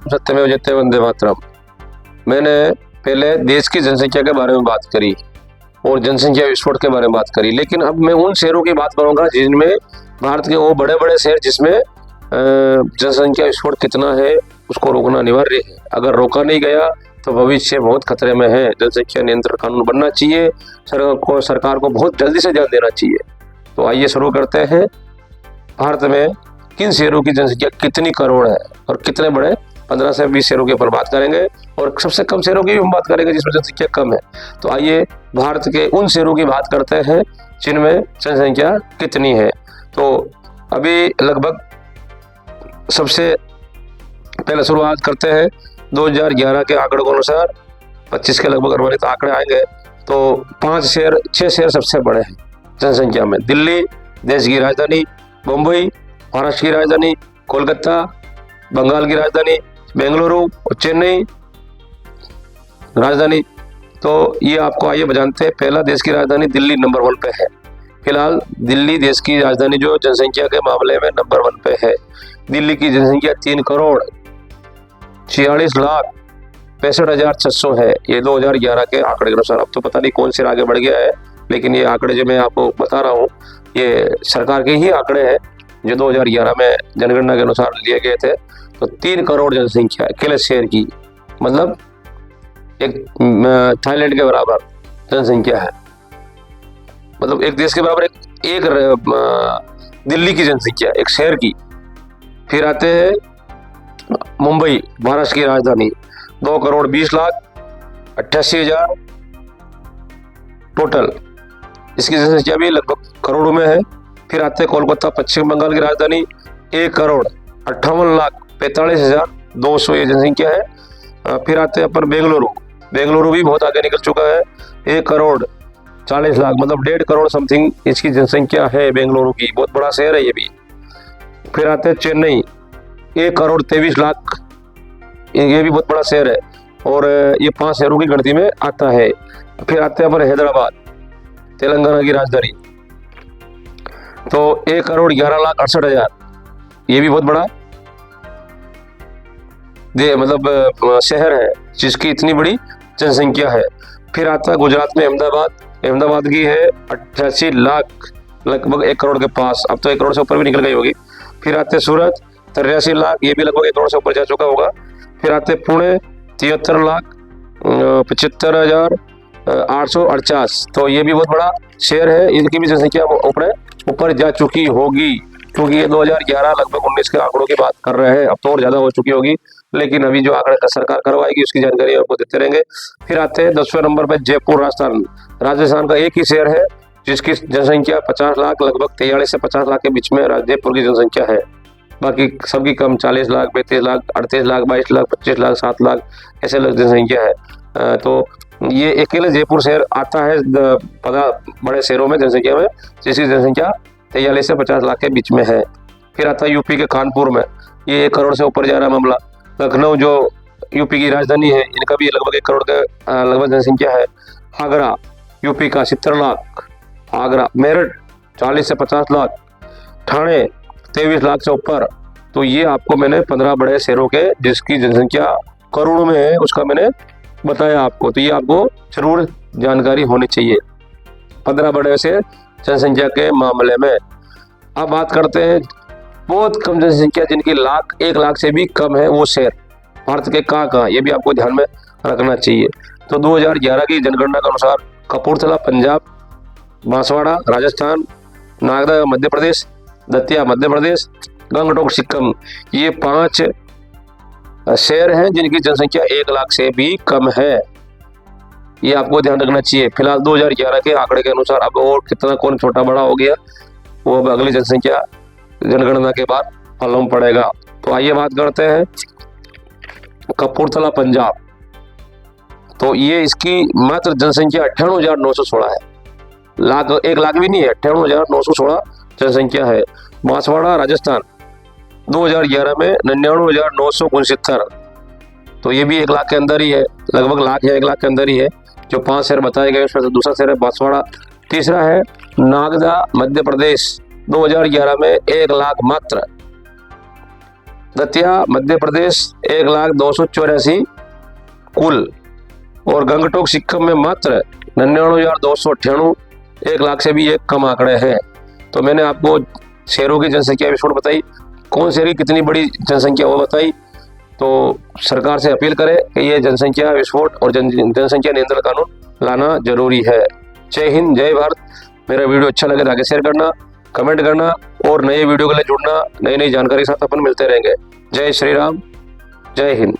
सत्यमेव जयते वंदे मातरम। मैंने पहले देश की जनसंख्या के बारे में बात करी और जनसंख्या विस्फोट के बारे में बात करी, लेकिन अब मैं उन शहरों की बात करूंगा जिनमें भारत के वो बड़े बड़े शहर जिसमें जनसंख्या विस्फोट कितना है उसको रोकना अनिवार्य है। अगर रोका नहीं गया तो भविष्य बहुत खतरे में है। जनसंख्या नियंत्रण कानून बनना चाहिए, सरकार को बहुत जल्दी से ध्यान देना चाहिए। तो आइए शुरू करते हैं। भारत में किन शहरों की जनसंख्या कितनी करोड़ है और कितने बड़े, 15 से 20 शहरों के ऊपर बात करेंगे और सबसे कम शहरों की भी हम बात करेंगे जिसमें जनसंख्या कम है। तो आइए भारत के उन शहरों की बात करते हैं जिनमें जनसंख्या कितनी है। तो अभी लगभग सबसे पहले शुरुआत करते हैं 2011 के आंकड़ों के अनुसार 25 के लगभग अनुमानित आंकड़े आएंगे तो 6 शहर सबसे बड़े हैं जनसंख्या में। दिल्ली देश की राजधानी, मुंबई महाराष्ट्र की राजधानी, कोलकाता बंगाल की राजधानी, बेंगलुरु और चेन्नई राजधानी। तो ये आपको आइए जानते हैं। पहला देश की राजधानी दिल्ली नंबर 1 पे है। फिलहाल दिल्ली देश की राजधानी जो जनसंख्या के मामले में नंबर 1 पे है। दिल्ली की जनसंख्या 3 करोड़ 46 लाख 65,600 है। ये 2011 के आंकड़े के अनुसार। अब तो पता नहीं कौन से आगे बढ़ गया है, लेकिन ये आंकड़े जो मैं आपको बता रहा हूँ ये सरकार के ही आंकड़े हैं जो 2011 में जनगणना के अनुसार लिए गए थे। तो 3 करोड़ जनसंख्या अकेले शहर की, मतलब एक थाईलैंड के बराबर जनसंख्या है, मतलब एक देश के बराबर एक दिल्ली की जनसंख्या एक शहर की। फिर आते हैं मुंबई महाराष्ट्र की राजधानी, 2 करोड़ 20 लाख 88,000 टोटल, इसकी जनसंख्या भी लगभग करोड़ों में है। फिर आते हैं कोलकाता पश्चिम बंगाल की राजधानी, 1 करोड़ 58 लाख 45,200 ये जनसंख्या है। फिर आते हैं अपन बेंगलुरु भी बहुत आगे निकल चुका है, 1 करोड़ 40 लाख, मतलब 1.5 करोड़ समथिंग इसकी जनसंख्या है बेंगलुरु की, बहुत बड़ा शहर है ये भी। फिर आते हैं चेन्नई, 1 करोड़ 23 लाख, ये भी बहुत बड़ा शहर है और ये 5 शहरों की गिनती में आता है। फिर आते हैं अपन हैदराबाद तेलंगाना की राजधानी, तो 1 करोड़ 11 लाख 68,000, ये भी बहुत बड़ा मतलब शहर है जिसकी इतनी बड़ी जनसंख्या है। फिर आता है गुजरात में अहमदाबाद की है 88 लाख, लगभग 1 करोड़ के पास, अब तो 1 करोड़ से ऊपर भी निकल गई होगी। फिर आते सूरत 83 लाख, ये भी लगभग 1 करोड़ से ऊपर जा चुका होगा। फिर आते पुणे 73 लाख 75,848, तो ये भी बहुत बड़ा शहर है, इनकी भी जनसंख्या ऊपर जा चुकी होगी क्योंकि ये 2011 लगभग 19 के आंकड़ों की बात कर रहे हैं। अब तो और ज्यादा हो चुकी होगी, लेकिन अभी जो आंकड़े का सरकार करवाएगी उसकी जानकारी आपको देते रहेंगे। फिर आते हैं 10वें नंबर पे जयपुर राजस्थान का एक ही शहर है जिसकी जनसंख्या 50 लाख, लगभग 43 से 50 लाख के बीच में जयपुर की जनसंख्या है। बाकी सबकी कम 40 लाख 32 लाख 38 लाख 22 लाख 25 लाख 7 लाख ऐसे जनसंख्या है। तो ये अकेले जयपुर शहर आता है 15 बड़े शहरों में जनसंख्या में, जिसकी जनसंख्या 43 से 50 लाख के बीच में है। फिर आता है यूपी के कानपुर में, ये 1 करोड़ से ऊपर जा रहा है मामला। लखनऊ जो यूपी की राजधानी है, इनका भी लगभग 1 करोड़ के लगभग जनसंख्या है। आगरा यूपी का 70 लाख, आगरा। मेरठ 40 से 50 लाख, ठाणे 23 लाख से ऊपर। तो ये आपको मैंने 15 बड़े शहरों के जिसकी जनसंख्या करोड़ों में है उसका मैंने बताया आपको। तो ये आपको जरूर जानकारी होनी चाहिए 15 बड़े से जनसंख्या के मामले में। अब बात करते हैं बहुत कम जनसंख्या जिनकी 1 लाख से भी कम है, वो शहर भारत के कहाँ, ये भी आपको ध्यान में रखना चाहिए। तो 2011 की जनगणना के अनुसार कपूरथला पंजाब, बांसवाड़ा राजस्थान, नागदा मध्य प्रदेश, दतिया मध्य प्रदेश, गंगटोक सिक्किम, ये 5 शहर हैं जिनकी जनसंख्या 1 लाख से भी कम है। ये आपको ध्यान रखना चाहिए। फिलहाल 2011 के आंकड़े के अनुसार अब और कितना कौन छोटा बड़ा हो गया वो अब अगली जनसंख्या जनगणना के बाद मालूम पड़ेगा। तो आइए बात करते हैं कपूरथला पंजाब। तो ये इसकी मात्र जनसंख्या 98,916 है, 1 लाख भी नहीं है, 98,916 जनसंख्या है। बांसवाड़ा राजस्थान 2011 में 99,969, तो ये भी 1 लाख के अंदर ही है, लगभग लाख या 1 लाख के अंदर ही है। जो 5 शहर बताए गए उसमें से दूसरा शहर है बांसवाड़ा। तीसरा है नागदा मध्य प्रदेश, 2011 में 1 लाख मात्र, दतिया मध्य प्रदेश 1,02,84 कुल, और गंगटोक सिक्किम में मात्र 99,298, 1 लाख से भी एक कम आंकड़े हैं। तो मैंने आपको शहरों की जनसंख्या विस्फोट बताई, कौन शहर की कितनी बड़ी जनसंख्या वो बताई। तो सरकार से अपील करें कि ये जनसंख्या विस्फोट और जनसंख्या नियंत्रण कानून लाना जरूरी है। जय हिंद, जय भारत। मेरा वीडियो अच्छा लगे तो आगे शेयर करना, कमेंट करना और नए वीडियो के लिए जुड़ना। नई नई जानकारी के साथ अपन मिलते रहेंगे। जय श्री राम, जय हिंद।